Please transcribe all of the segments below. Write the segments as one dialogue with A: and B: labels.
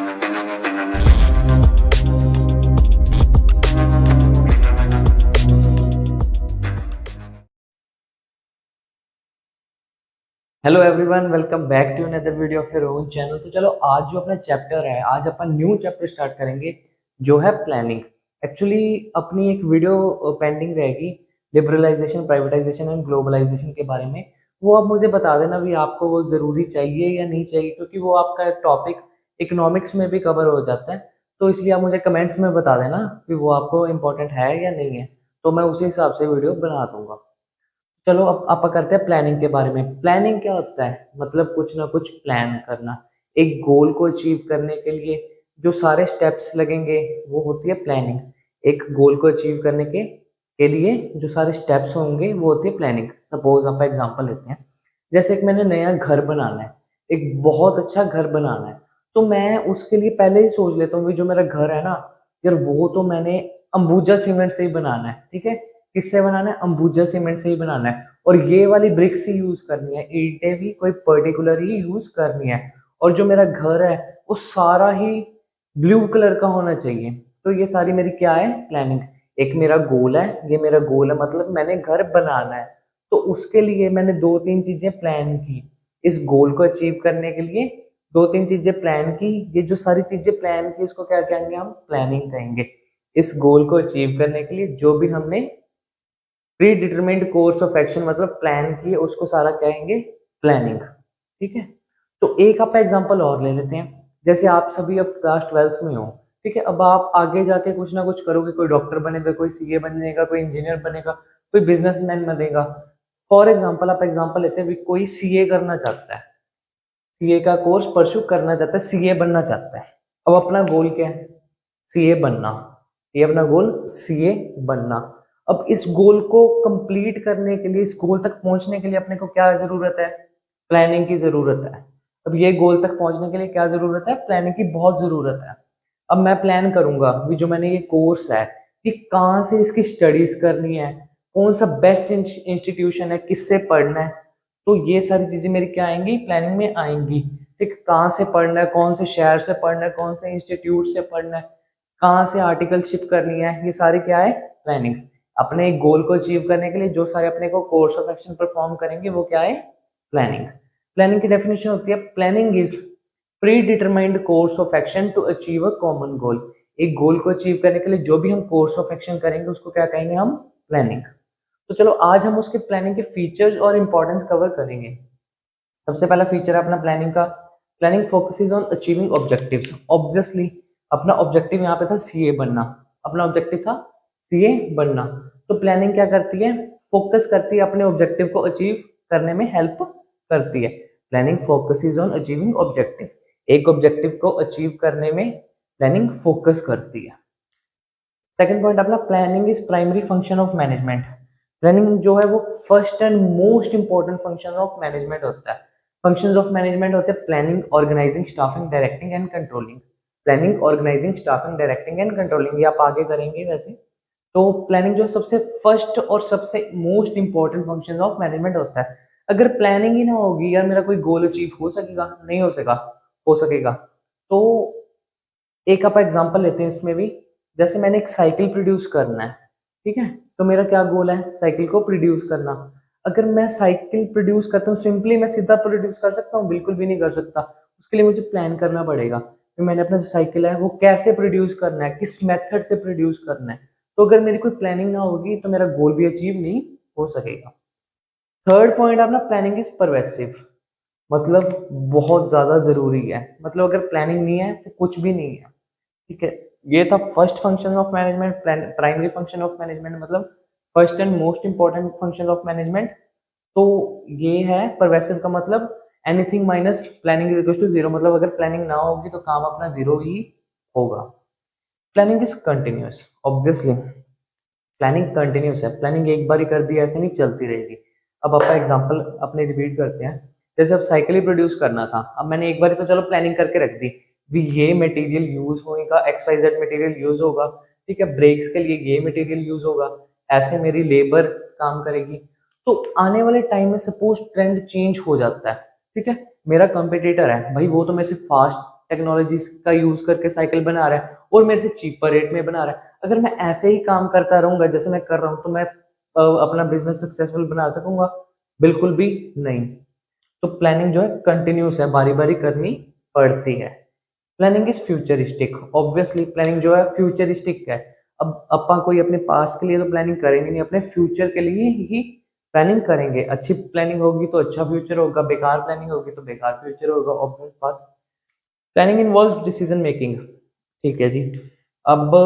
A: Hello everyone, welcome back to another video of your own channel. तो चलो आज जो अपना चैप्टर है, आज अपन न्यू चैप्टर स्टार्ट करेंगे जो है प्लानिंग। एक्चुअली अपनी एक वीडियो पेंडिंग रहेगी लिबरलाइजेशन, प्राइवेटाइजेशन एंड ग्लोबलाइजेशन के बारे में। वो आप मुझे बता देना भी आपको वो ज़रूरी चाहिए या नहीं चाहिए, क्योंकि वो आपका टॉपिक इकोनॉमिक्स में भी कवर हो जाता है। तो इसलिए आप मुझे कमेंट्स में बता देना कि वो आपको इम्पोर्टेंट है या नहीं है, तो मैं उसी हिसाब से वीडियो बना दूंगा। चलो अब आप करते हैं प्लानिंग के बारे में। प्लानिंग क्या होता है? मतलब कुछ ना कुछ प्लान करना। एक गोल को अचीव करने के लिए जो सारे स्टेप्स लगेंगे वो होती है प्लानिंग। एक गोल को अचीव करने के लिए जो सारे स्टेप्स होंगे वो होती है प्लानिंग। सपोज आप एग्जांपल लेते हैं, जैसे एक मैंने नया घर बनाना है, एक बहुत अच्छा घर बनाना है, तो मैं उसके लिए पहले ही सोच लेता हूँ कि जो मेरा घर है ना यार, वो तो मैंने अंबुजा सीमेंट से ही बनाना है। ठीक है, किससे बनाना है? अंबुजा सीमेंट से ही बनाना है, और ये वाली ब्रिक्स ही यूज करनी है, ईंटें भी कोई पर्टिकुलर ही यूज करनी है, और जो मेरा घर है वो सारा ही ब्लू कलर का होना चाहिए। तो ये सारी मेरी क्या है? प्लानिंग। एक मेरा गोल है, ये मेरा गोल है, मतलब मैंने घर बनाना है, तो उसके लिए मैंने दो तीन चीजें प्लान की। इस गोल को अचीव करने के लिए दो तीन चीजें प्लान की। ये जो सारी चीजें प्लान की इसको क्या कहेंगे? हम प्लानिंग कहेंगे। इस गोल को अचीव करने के लिए जो भी हमने pre determined course of action मतलब प्लान किए उसको सारा कहेंगे प्लानिंग। ठीक है, तो एक आप एग्जांपल और ले लेते हैं। जैसे आप सभी अब क्लास 12th में हो, ठीक है, अब आप आगे जाके कुछ ना कुछ करोगे, कोई डॉक्टर बनेगा, कोई सीए बनेगा, कोई इंजीनियर बनेगा, कोई बिजनेसमैन बनेगा। फॉर एग्जाम्पल आप एग्जाम्पल लेते हैं, कोई सीए करना चाहता है, सीए का कोर्स परस्यू करना चाहता है, सीए बनना चाहता है। अब अपना गोल क्या है? सीए बनना। ये अपना गोल सीए बनना। अब इस गोल को कंप्लीट करने के लिए, इस गोल तक पहुंचने के लिए अपने को क्या जरूरत है? प्लानिंग की जरूरत है। अब ये गोल तक पहुंचने के लिए क्या जरूरत है? प्लानिंग की बहुत जरूरत है। अब मैं प्लान करूंगा भी जो मैंने ये कोर्स है कि कहाँ से इसकी स्टडीज करनी है, कौन सा बेस्ट इंस्टीट्यूशन है, किससे पढ़ना है। तो ये सारी चीजें मेरी क्या आएंगी? प्लानिंग में आएंगी। ठीक, कहाँ से पढ़ना है, कौन से शहर से पढ़ना है, कौन से इंस्टीट्यूट से पढ़ना है, कहाँ से आर्टिकलशिप करनी है, ये सारी क्या है? प्लानिंग। अपने एक गोल को अचीव करने के लिए जो सारे अपने को कोर्स ऑफ एक्शन परफॉर्म करेंगे वो क्या है? प्लानिंग। प्लानिंग की डेफिनेशन होती है, planning is predetermined course of action to achieve a common goal. एक गोल को अचीव करने के लिए जो भी हम कोर्स ऑफ एक्शन करेंगे उसको क्या कहेंगे? हम प्लानिंग। तो चलो आज हम उसके प्लानिंग के फीचर्स और इंपॉर्टेंस कवर करेंगे। सबसे पहला फीचर है अपना प्लानिंग का, planning focuses on achieving objectives. Obviously अपना ऑब्जेक्टिव यहाँ पे था सीए बनना, अपना ऑब्जेक्टिव था सीए बनना। तो प्लानिंग क्या करती है? फोकस करती है, अपने ऑब्जेक्टिव को अचीव करने में हेल्प करती है। Planning focuses on achieving objective, एक ऑब्जेक्टिव को अचीव करने में प्लानिंग फोकस करती है। सेकंड पॉइंट अपना, planning is primary function of management. Planning जो है वो first and most important function of management होता है। फंक्शंस ऑफ मैनेजमेंट होते हैं planning, organising, staffing, directing and controlling. Planning, organising, staffing, directing and controlling, ये आप आगे करेंगे वैसे। तो प्लानिंग जो सबसे फर्स्ट और सबसे most important function of management होता है। अगर प्लानिंग ही ना होगी यार, मेरा कोई गोल अचीव हो सकेगा? नहीं हो सकेगा। हो सकेगा तो एक आप एग्जांपल लेते हैं इसमें भी। जैसे मैंने एक साइकिल प्रोड्यूस करना है, ठीक है, तो मेरा क्या गोल है? साइकिल को प्रोड्यूस करना। अगर मैं साइकिल प्रोड्यूस करता हूँ सिंपली, मैं सीधा प्रोड्यूस कर सकता हूँ? बिल्कुल भी नहीं कर सकता। उसके लिए मुझे प्लान करना पड़ेगा कि मैंने अपना जो साइकिल है वो कैसे प्रोड्यूस करना है, किस मेथड से प्रोड्यूस करना है। तो अगर मेरी कोई प्लानिंग ना होगी तो मेरा गोल भी अचीव नहीं हो सकेगा। थर्ड पॉइंट अपना, प्लानिंग इज परवेसिव। मतलब बहुत ज्यादा जरूरी है। मतलब अगर प्लानिंग नहीं है तो कुछ भी नहीं है। ठीक है, ये था first function of management, primary function of management, मतलब first and most important function of management. तो ये है परवेसिव का मतलब anything minus planning is equal to zero. मतलब अगर प्लानिंग ना होगी तो काम अपना जीरो ही होगा। Planning is continuous. Obviously planning continuous है, प्लानिंग एक बार ही कर दी ऐसे नहीं चलती रहेगी। अब आपका एग्जांपल अपने रिपीट करते हैं। जैसे अब साइकिल ही प्रोड्यूस करना था, अब मैंने एक बार तो चलो प्लानिंग करके रख दी भी ये मटेरियल यूज होगा, XYZ मटेरियल यूज होगा, ठीक है, ब्रेक्स के लिए ये मटेरियल यूज होगा, ऐसे मेरी लेबर काम करेगी। तो आने वाले टाइम में सपोज ट्रेंड चेंज हो जाता है, ठीक है, मेरा कंपटीटर है भाई, वो तो मेरे से फास्ट टेक्नोलॉजीज का यूज करके साइकिल बना रहा है और मेरे से चीपर रेट में बना रहा है। अगर मैं ऐसे ही काम करता रहूंगा जैसे मैं कर रहा हूँ तो मैं अपना बिजनेस सक्सेसफुल बना सकूंगा? बिल्कुल भी नहीं। तो प्लानिंग जो है कंटिन्यूस है, बारी बारी करनी पड़ती है। Planning is futuristic, obviously planning जो है फ्यूचरिस्टिक है। अब अपन कोई अपने पास्ट के लिए तो प्लानिंग करेंगे नहीं, अपने फ्यूचर के लिए ही प्लानिंग करेंगे। अच्छी प्लानिंग होगी तो अच्छा फ्यूचर होगा, बेकार प्लानिंग होगी तो बेकार फ्यूचर होगा, ऑब्वियस बात। Planning involves decision making. ठीक है जी। अब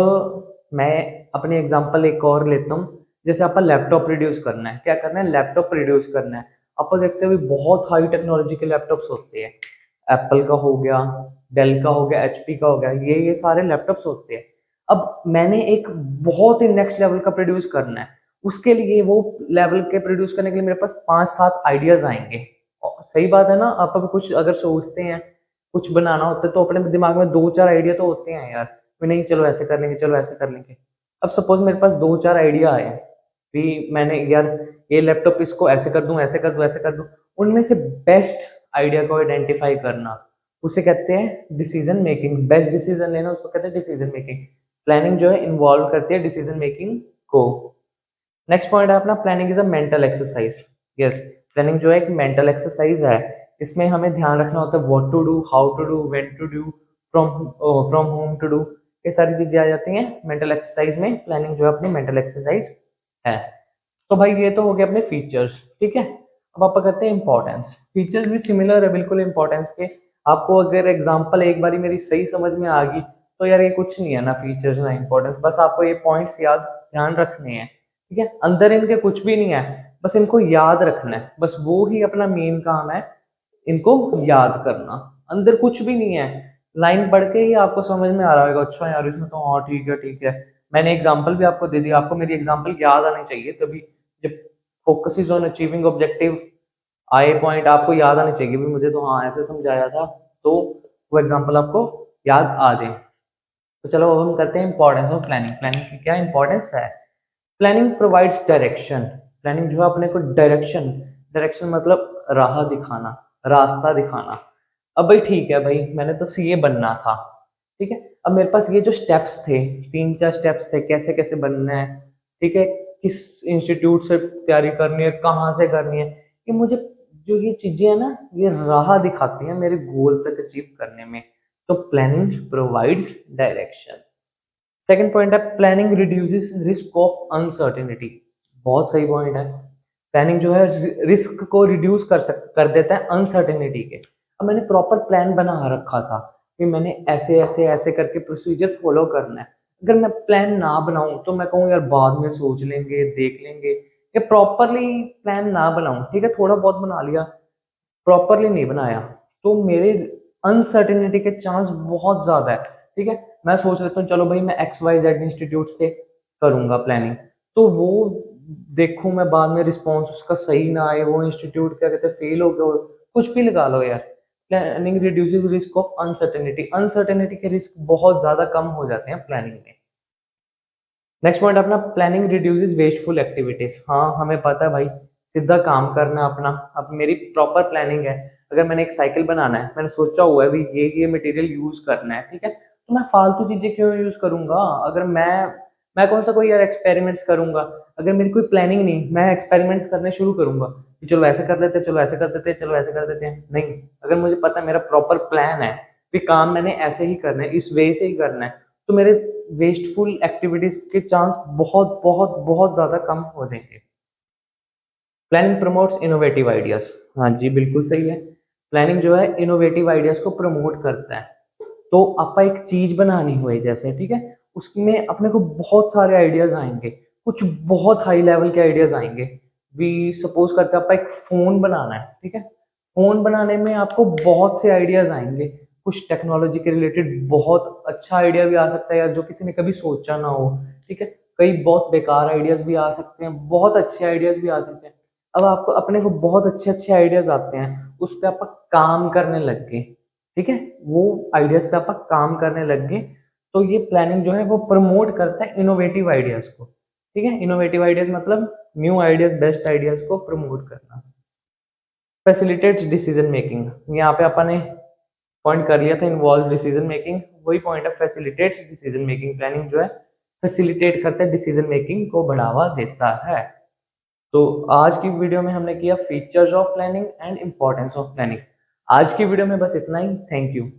A: मैं अपने एग्जांपल एक और लेता हूँ। जैसे अपन लैपटॉप प्रोड्यूस करना है, क्या करना है? लैपटॉप प्रोड्यूस करना है। अपन देखते हैं बहुत हाई टेक्नोलॉजी के लैपटॉप्स होते हैं। एप्पल का हो गया, डेल का हो गया, एचपी का हो गया, ये सारे लैपटॉप्स होते हैं। अब मैंने एक बहुत ही नेक्स्ट लेवल का प्रोड्यूस करना है। उसके लिए वो लेवल के प्रोड्यूस करने के लिए मेरे पास 5-7 आइडियाज आएंगे। और सही बात है ना? आप अभी कुछ अगर सोचते हैं, कुछ बनाना होता है तो अपने दिमाग में 2-4 आइडिया तो होते हैं यार, भी नहीं चलो ऐसे कर लेंगे, चलो ऐसे कर लेंगे। अब सपोज मेरे पास 2-4 आइडिया आए भी, मैंने यार ये लैपटॉप इसको ऐसे कर दूं, ऐसे कर दूं, ऐसे कर दूं। उनमें से बेस्ट आइडिया को आइडेंटिफाई करना, उसे कहते हैं डिसीजन मेकिंग। बेस्ट डिसीजन लेना उसको कहते हैं डिसीजन मेकिंग। प्लानिंग जो है इन्वॉल्व करती है डिसीजन मेकिंग को। नेक्स्ट पॉइंट है अपना, planning is a mental exercise. Yes, planning जो है एक मेंटल एक्सरसाइज है। इसमें हमें ध्यान रखना होता है what to do, how to do, when to do, from home to do. ये सारी चीजें आ जाती हैं मेंटल एक्सरसाइज में। प्लानिंग जो है अपनी मेंटल एक्सरसाइज है। तो भाई ये तो हो गया अपने फीचर्स, ठीक है। अब आप करते हैं इंपॉर्टेंस। फीचर्स भी सिमिलर है बिल्कुल इंपॉर्टेंस के। आपको अगर एग्जांपल एक बारी मेरी सही समझ में आ गई तो यार ये कुछ नहीं है ना फीचर्स ना इंपॉर्टेंस, बस आपको ये पॉइंट्स याद ध्यान रखने हैं, ठीक है। अंदर इनके कुछ भी नहीं है, बस इनको याद रखना है, बस वो ही अपना मेन काम है, इनको याद करना। अंदर कुछ भी नहीं है, लाइन पढ़ के ही आपको समझ में आ रहा होगा, अच्छा यार इसमें तो हाँ ठीक है ठीक है। मैंने एग्जांपल भी आपको दे दिया, आपको मेरी एग्जांपल याद आनी चाहिए तभी। जब focus is on achieving objective आए पॉइंट आपको याद आनी चाहिए भी, मुझे तो हाँ ऐसे समझाया था, तो वो एग्जांपल आपको याद आ जाए। तो चलो अब हम करते हैं इंपॉर्टेंस ऑफ प्लानिंग। प्लानिंग की क्या इंपॉर्टेंस है? Planning provides direction. प्लानिंग जो है अपने को डायरेक्शन, डायरेक्शन मतलब राह दिखाना, रास्ता दिखाना। अब भाई ठीक है भाई, मैंने तो सीए बनना था, ठीक है। अब मेरे पास ये जो स्टेप्स थे, 3-4 स्टेप्स थे कैसे कैसे बनना है, ठीक है, किस इंस्टीट्यूट से तैयारी करनी है, कहाँ से करनी है, ये मुझे जो ये चीजें है ना, ये राह दिखाती हैं मेरे गोल तक अचीव करने में। तो planning provides direction. Second point है, planning reduces risk of uncertainty. बहुत सही पॉइंट है। प्लानिंग जो है रिस्क को रिड्यूस कर देता है अनसर्टेनिटी के। अब मैंने प्रॉपर प्लान बना रखा था कि मैंने ऐसे ऐसे ऐसे करके प्रोसीजर फॉलो करना है। अगर मैं प्लान ना बनाऊं तो मैं कहूँ यार बाद में सोच लेंगे, देख लेंगे, या प्रॉपरली प्लान ना बनाऊं, ठीक है, थोड़ा बहुत बना लिया, प्रॉपरली नहीं बनाया, तो मेरे अनसर्टेनिटी के चांस बहुत ज्यादा है, ठीक है। मैं सोच लेता हूँ चलो भाई मैं XYZ इंस्टीट्यूट से करूंगा प्लानिंग, तो वो देखूं मैं बाद में रिस्पॉन्स उसका सही ना आए, वो इंस्टीट्यूट क्या कहते हैं फेल हो गया हो, कुछ भी लगा लो यार। Planning reduces risk of uncertainty. Uncertainty के रिस्क बहुत ज्यादा कम हो जाते हैं प्लानिंग में। नेक्स्ट पॉइंट अपना, प्लानिंग रिड्यूसेस वेस्टफुल एक्टिविटीज। हाँ हमें पता है भाई, सीधा काम करना अपना। अब मेरी प्रॉपर प्लानिंग है, अगर मैंने एक साइकिल बनाना है, मैंने सोचा हुआ है भी ये मटेरियल यूज करना है, ठीक है, तो मैं फालतू चीजें क्यों यूज करूंगा? अगर मैं कौन सा कोई यार एक्सपेरिमेंट्स करूंगा? अगर मेरी कोई प्लानिंग नहीं, मैं एक्सपेरिमेंट्स करने शुरू करूंगा कि चलो ऐसे कर लेते, चलो ऐसे कर देते, चलो ऐसे कर देते हैं, नहीं। अगर मुझे पता है मेरा प्रॉपर प्लान है कि काम मैंने ऐसे ही करना है, इस वे से ही करना है, तो मेरे वेस्टफुल एक्टिविटीज के चांस बहुत बहुत बहुत ज्यादा कम हो जाएंगे। Planning promotes innovative ideas. हाँ जी बिल्कुल सही है। प्लानिंग जो है इनोवेटिव आइडियाज को प्रमोट करता है। तो आपका एक चीज बनानी हुई जैसे, ठीक है, उसमें अपने को बहुत सारे आइडियाज आएंगे, कुछ बहुत हाई लेवल के आइडियाज आएंगे। भी सपोज करते हैं आपका एक फोन बनाना है, ठीक है, फोन बनाने में आपको बहुत से आइडियाज आएंगे। कुछ टेक्नोलॉजी के रिलेटेड बहुत अच्छा आइडिया भी आ सकता है यार, जो किसी ने कभी सोचा ना हो, ठीक है। कई बहुत बेकार आइडियाज भी आ सकते हैं, बहुत अच्छे आइडियाज भी आ सकते हैं। अब आपको अपने को बहुत अच्छे अच्छे आइडियाज आते हैं, उस पर आप काम करने लग गए, ठीक है, वो आइडियाज पे आप काम करने लग गए, तो ये प्लानिंग जो है वो प्रमोट करता है इनोवेटिव आइडियाज को, ठीक है। इनोवेटिव आइडियाज मतलब न्यू आइडियाज, बेस्ट आइडियाज को प्रमोट करना। Facilitates decision making. यहाँ पे अपन ने पॉइंट कर लिया था, इन्वॉल्व डिसीजन मेकिंग, वही पॉइंट है फैसिलिटेट्स डिसीजन मेकिंग। प्लानिंग जो है फैसिलिटेट करता है, डिसीजन मेकिंग को बढ़ावा देता है। तो आज की वीडियो में हमने किया features of planning and importance of planning. आज की वीडियो में बस इतना ही। Thank you.